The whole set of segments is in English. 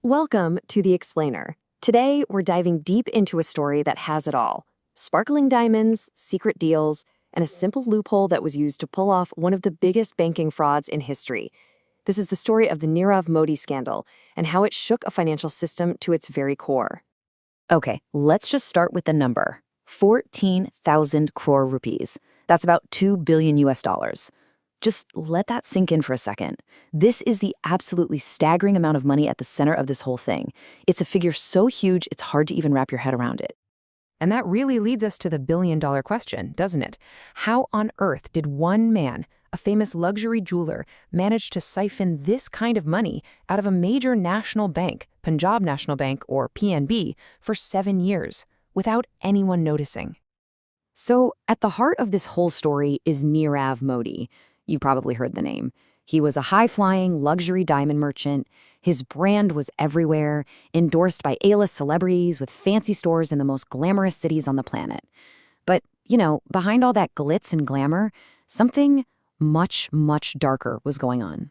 Welcome to The Explainer. Today, we're diving deep into a story that has it all: sparkling diamonds, secret deals, and a simple loophole that was used to pull off one of the biggest banking frauds in history. This is the story of the Nirav Modi scandal and how it shook a financial system to its very core. Okay, let's just start with the number. 14,000 crore rupees. That's about 2 billion US dollars. Just let that sink in for a second. This is the absolutely staggering amount of money at the center of this whole thing. It's a figure so huge, it's hard to even wrap your head around it. And that really leads us to the billion-dollar question, doesn't it? How on earth did one man, a famous luxury jeweler, manage to siphon this kind of money out of a major national bank, Punjab National Bank, or PNB, for 7 years, without anyone noticing? So, at the heart of this whole story is Nirav Modi. You've probably heard the name. He was a high-flying luxury diamond merchant. His brand was everywhere, endorsed by A-list celebrities with fancy stores in the most glamorous cities on the planet. But, behind all that glitz and glamour, something much, much darker was going on.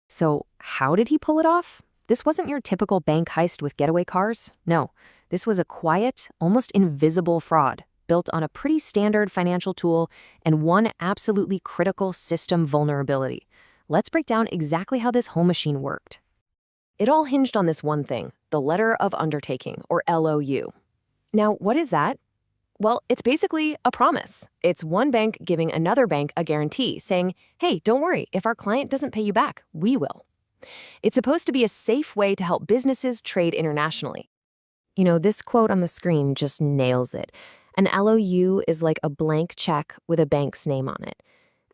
So, how did he pull it off? This wasn't your typical bank heist with getaway cars. No, this was a quiet, almost invisible fraud built on a pretty standard financial tool and one absolutely critical system vulnerability. Let's break down exactly how this whole machine worked. It all hinged on this one thing: the letter of undertaking, or LOU. Now, what is that? Well, it's basically a promise. It's one bank giving another bank a guarantee, saying, hey, don't worry, if our client doesn't pay you back, we will. It's supposed to be a safe way to help businesses trade internationally. This quote on the screen just nails it. An LOU is like a blank check with a bank's name on it.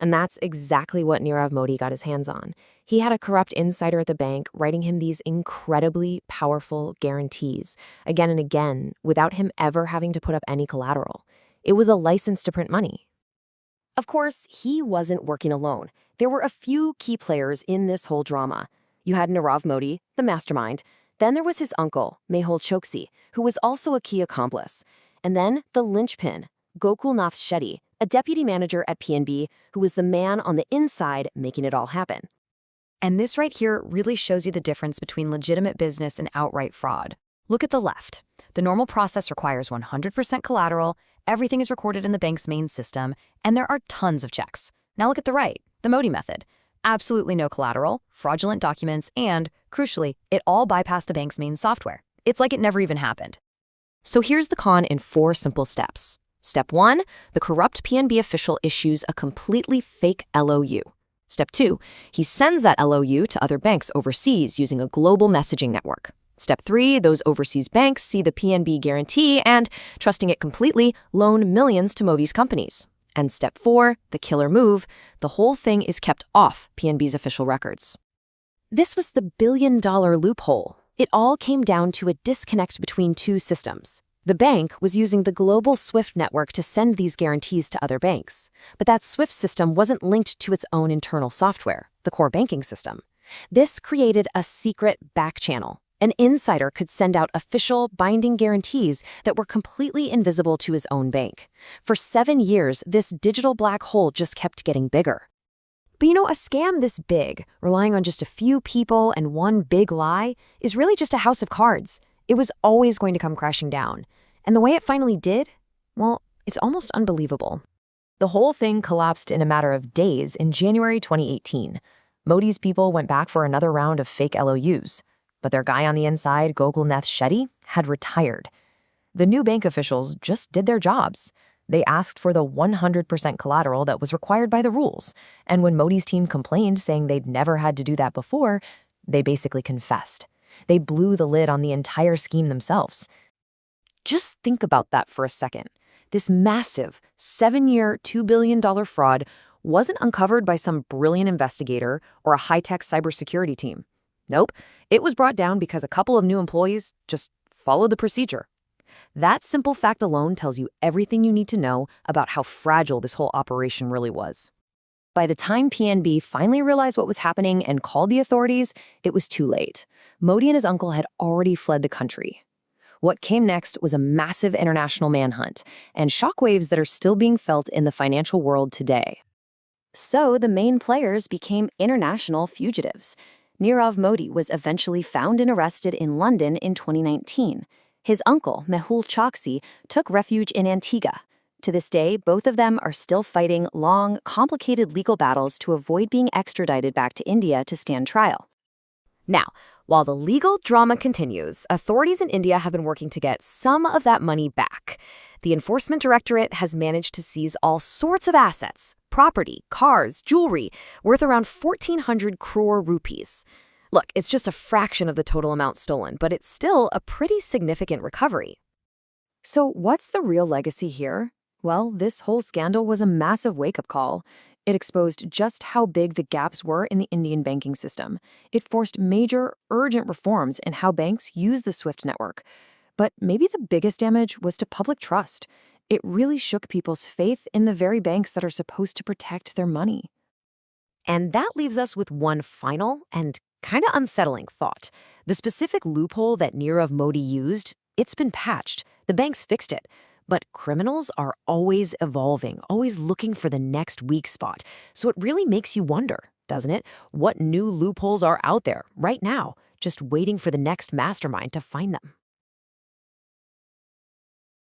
And that's exactly what Nirav Modi got his hands on. He had a corrupt insider at the bank writing him these incredibly powerful guarantees, again and again, without him ever having to put up any collateral. It was a license to print money. Of course, he wasn't working alone. There were a few key players in this whole drama. You had Nirav Modi, the mastermind. Then there was his uncle, Mehul Choksi, who was also a key accomplice. And then the linchpin, Gokulnath Shetty, a deputy manager at PNB who was the man on the inside making it all happen. And this right here really shows you the difference between legitimate business and outright fraud. Look at the left. The normal process requires 100% collateral, everything is recorded in the bank's main system, and there are tons of checks. Now look at the right, the Modi method. Absolutely no collateral, fraudulent documents, and, crucially, it all bypassed the bank's main software. It's like it never even happened. So here's the con in 4 simple steps. Step 1, the corrupt PNB official issues a completely fake LOU. Step 2, he sends that LOU to other banks overseas using a global messaging network. Step 3, those overseas banks see the PNB guarantee and, trusting it completely, loan millions to Modi's companies. And step 4, the killer move, the whole thing is kept off PNB's official records. This was the billion-dollar loophole. It all came down to a disconnect between two systems. The bank was using the global SWIFT network to send these guarantees to other banks. But that SWIFT system wasn't linked to its own internal software, the core banking system. This created a secret back channel. An insider could send out official, binding guarantees that were completely invisible to his own bank. For 7 years, this digital black hole just kept getting bigger. But a scam this big, relying on just a few people and one big lie, is really just a house of cards. It was always going to come crashing down. And the way it finally did, well, it's almost unbelievable. The whole thing collapsed in a matter of days in January 2018. Modi's people went back for another round of fake LOUs, but their guy on the inside, Gokulnath Shetty, had retired. The new bank officials just did their jobs. They asked for the 100% collateral that was required by the rules, and when Modi's team complained, saying they'd never had to do that before, they basically confessed. They blew the lid on the entire scheme themselves. Just think about that for a second. This massive 7-year, $2 billion fraud wasn't uncovered by some brilliant investigator or a high-tech cybersecurity team. Nope, it was brought down because a couple of new employees just followed the procedure. That simple fact alone tells you everything you need to know about how fragile this whole operation really was. By the time PNB finally realized what was happening and called the authorities, it was too late. Modi and his uncle had already fled the country. What came next was a massive international manhunt and shockwaves that are still being felt in the financial world today. So the main players became international fugitives. Nirav Modi was eventually found and arrested in London in 2019. His uncle, Mehul Choksi, took refuge in Antigua. To this day, both of them are still fighting long, complicated legal battles to avoid being extradited back to India to stand trial. Now, while the legal drama continues, authorities in India have been working to get some of that money back. The Enforcement Directorate has managed to seize all sorts of assets, property, cars, jewelry, worth around 1,400 crore rupees. Look, it's just a fraction of the total amount stolen, but it's still a pretty significant recovery. So what's the real legacy here? Well, this whole scandal was a massive wake-up call. It exposed just how big the gaps were in the Indian banking system. It forced major, urgent reforms in how banks use the SWIFT network. But maybe the biggest damage was to public trust. It really shook people's faith in the very banks that are supposed to protect their money. And that leaves us with one final and kind of unsettling thought. The specific loophole that Nirav Modi used, it's been patched. The banks fixed it. But criminals are always evolving, always looking for the next weak spot. So it really makes you wonder, doesn't it? What new loopholes are out there right now, just waiting for the next mastermind to find them?